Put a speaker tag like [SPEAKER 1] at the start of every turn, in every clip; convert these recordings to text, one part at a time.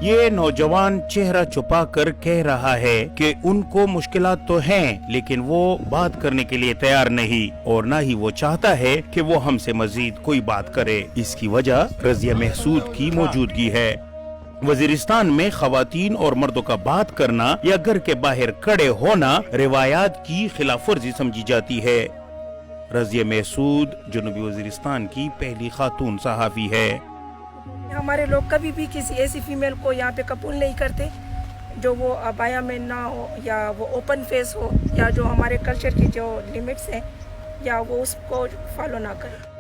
[SPEAKER 1] یہ نوجوان چہرہ چھپا کر کہہ رہا ہے کہ ان کو مشکلات تو ہیں لیکن وہ بات کرنے کے لیے تیار نہیں اور نہ ہی وہ چاہتا ہے کہ وہ ہم سے مزید کوئی بات کرے۔ اس کی وجہ رضیہ محسود کی موجودگی ہے۔ وزیرستان میں خواتین اور مردوں کا بات کرنا یا گھر کے باہر کھڑے ہونا روایات کی خلاف ورزی سمجھی جاتی ہے۔ رضیہ محسود جنوبی وزیرستان کی پہلی خاتون صحافی ہے۔
[SPEAKER 2] ہمارے لوگ کبھی بھی کسی ایسی فیمیل کو یہاں پہ قبول نہیں کرتے جو وہ عبایا میں نہ ہو یا وہ اوپن فیس ہو یا جو ہمارے کلچر کی جو لیمٹس ہیں یا وہ اس کو فالو نہ کرے۔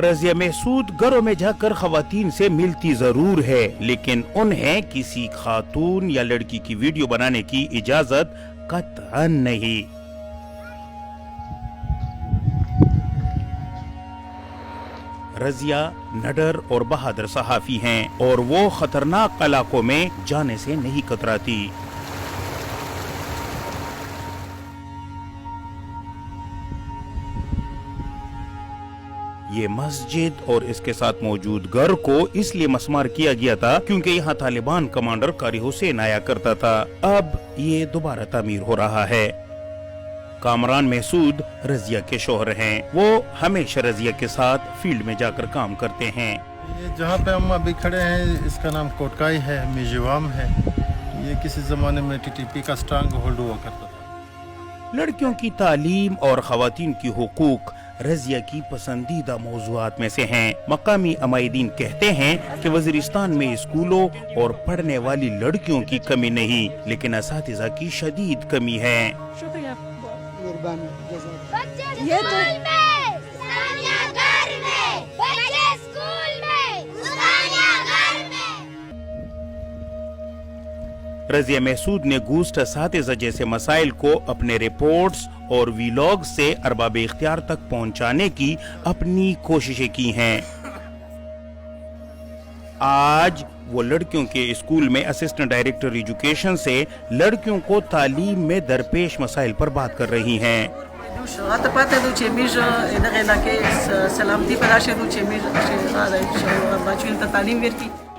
[SPEAKER 1] رضیہ محسود گھروں میں جا کر خواتین سے ملتی ضرور ہے لیکن انہیں کسی خاتون یا لڑکی کی ویڈیو بنانے کی اجازت قطعاً نہیں۔ رضیہ نڈر اور بہادر صحافی ہیں اور وہ خطرناک علاقوں میں جانے سے نہیں کتراتی۔ یہ مسجد اور اس کے ساتھ موجود گھر کو اس لیے مسمار کیا گیا تھا کیونکہ یہاں طالبان کمانڈر قاری حسین آیا کرتا تھا۔ اب یہ دوبارہ تعمیر ہو رہا ہے۔ کامران محسود رضیہ کے شوہر ہیں۔ وہ ہمیشہ رضیہ کے ساتھ فیلڈ میں جا کر کام کرتے ہیں۔
[SPEAKER 3] یہ جہاں پہ ہم ابھی کھڑے ہیں اس کا نام کوٹکائی ہے، میزوام ہے۔ یہ کسی زمانے میں ٹی ٹی پی کا سٹرانگ ہولڈ ہوا کرتا تھا۔
[SPEAKER 1] لڑکیوں کی تعلیم اور خواتین کی حقوق رضیہ کی پسندیدہ موضوعات میں سے ہیں۔ مقامی عمائدین کہتے ہیں کہ وزیرستان میں اسکولوں اور پڑھنے والی لڑکیوں کی کمی نہیں لیکن اساتذہ کی شدید کمی ہے۔
[SPEAKER 2] شکریہ۔
[SPEAKER 1] رضیہ محسود نے گوسٹ اساتذہ جیسے مسائل کو اپنے رپورٹس اور ویلاگ سے ارباب اختیار تک پہنچانے کی اپنی کوششیں کی ہیں۔ آج وہ لڑکیوں کے اسکول میں اسسٹنٹ ڈائریکٹر ایجوکیشن سے لڑکیوں کو تعلیم میں درپیش مسائل پر بات کر رہی ہیں۔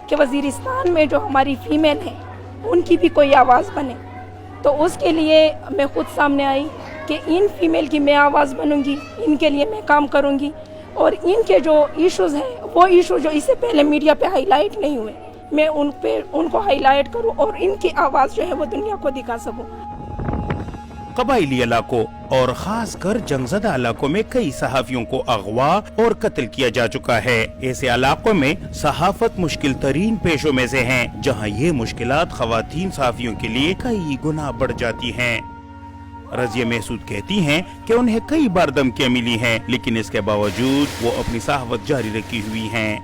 [SPEAKER 2] کہ وزیرستان میں جو ہماری فیمیل ہیں ان کی بھی کوئی آواز بنے، تو اس کے لیے میں خود سامنے آئی کہ ان فیمیل کی میں آواز بنوں گی، ان کے لیے میں کام کروں گی اور ان کے جو ایشوز ہیں وہ ایشو جو اس سے پہلے میڈیا پہ ہائی لائٹ نہیں ہوئے میں ان کو ہائی لائٹ کروں اور ان کی آواز جو ہے وہ دنیا کو دکھا سکوں۔
[SPEAKER 1] قبائلی علاقوں اور خاص کر جنگ زدہ علاقوں میں کئی صحافیوں کو اغوا اور قتل کیا جا چکا ہے۔ ایسے علاقوں میں صحافت مشکل ترین پیشوں میں سے ہیں جہاں یہ مشکلات خواتین صحافیوں کے لیے کئی گنا بڑھ جاتی ہیں۔ رضیہ محسود کہتی ہیں کہ انہیں کئی بار دھمکیاں ملی ہیں لیکن اس کے باوجود وہ اپنی صحافت جاری رکھی ہوئی ہیں۔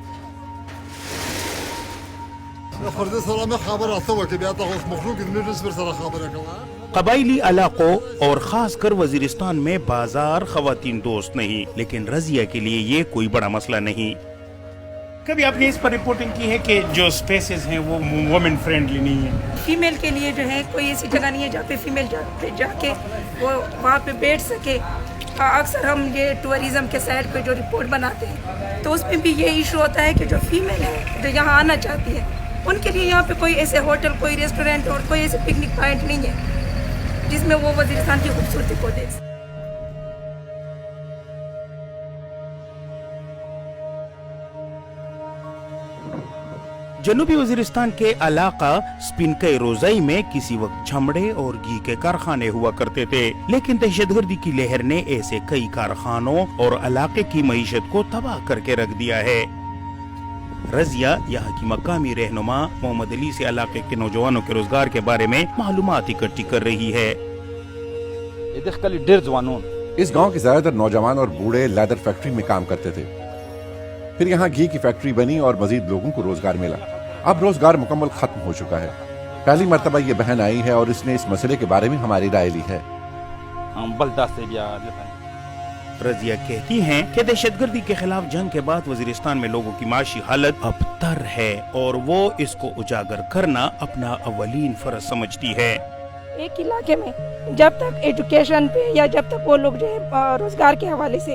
[SPEAKER 1] قبائلی علاقوں اور خاص کر وزیرستان میں بازار خواتین دوست نہیں لیکن رضیہ کے لیے یہ کوئی بڑا مسئلہ نہیں۔ کبھی آپ نے اس پر رپورٹنگ کی ہے کہ جو سپیسز ہیں وہ وومن فرینڈلی نہیں ہیں؟
[SPEAKER 2] فیمیل کے لیے جو ہے کوئی ایسی جگہ نہیں ہے جہاں پہ فیمیل جا کے وہ وہاں پہ بیٹھ سکے۔ اکثر ہم یہ ٹورزم کے سائڈ پہ جو رپورٹ بناتے ہیں تو اس میں بھی یہ ایشو ہوتا ہے کہ جو فیمیل ہے جو یہاں آنا چاہتی ہے ان کے لیے یہاں پہ کوئی ایسے ہوٹل، کوئی ریسٹورینٹ اور کوئی ایسے پکنک پوائنٹ نہیں ہے جس میں وہ وزیرستان کی خوبصورتی کو دیکھ سکے۔
[SPEAKER 1] جنوبی وزیرستان کے علاقہ سپنکئی روزائی میں کسی وقت چمڑے اور گھی کے کارخانے ہوا کرتے تھے لیکن دہشت گردی کی لہر نے ایسے کئی کارخانوں اور علاقے کی معیشت کو تباہ کر کے رکھ دیا ہے۔ رضیہ یہاں کی مقامی رہنما محمد علی سے علاقے کے نوجوانوں کے روزگار کے بارے میں معلومات اکٹھی کر رہی ہے۔
[SPEAKER 4] اس گاؤں کے زیادہ تر نوجوان اور بوڑھے لیدر فیکٹری میں کام کرتے تھے، پھر یہاں گھی کی فیکٹری بنی اور مزید لوگوں کو روزگار ملا۔ اب روزگار مکمل ختم ہو چکا ہے۔ پہلی مرتبہ یہ بہن آئی ہے اور اس نے اس مسئلے کے بارے میں ہماری رائے لی ہے۔
[SPEAKER 1] رضیہ کہتی ہیں کہ دہشت گردی کے خلاف جنگ کے بعد وزیرستان میں لوگوں کی معاشی حالت ابتر ہے اور وہ اس کو اجاگر کرنا اپنا اولین فرض سمجھتی ہے۔
[SPEAKER 2] ایک علاقے میں جب تک ایجوکیشن پہ یا جب تک وہ لوگ جو ہے روزگار کے حوالے سے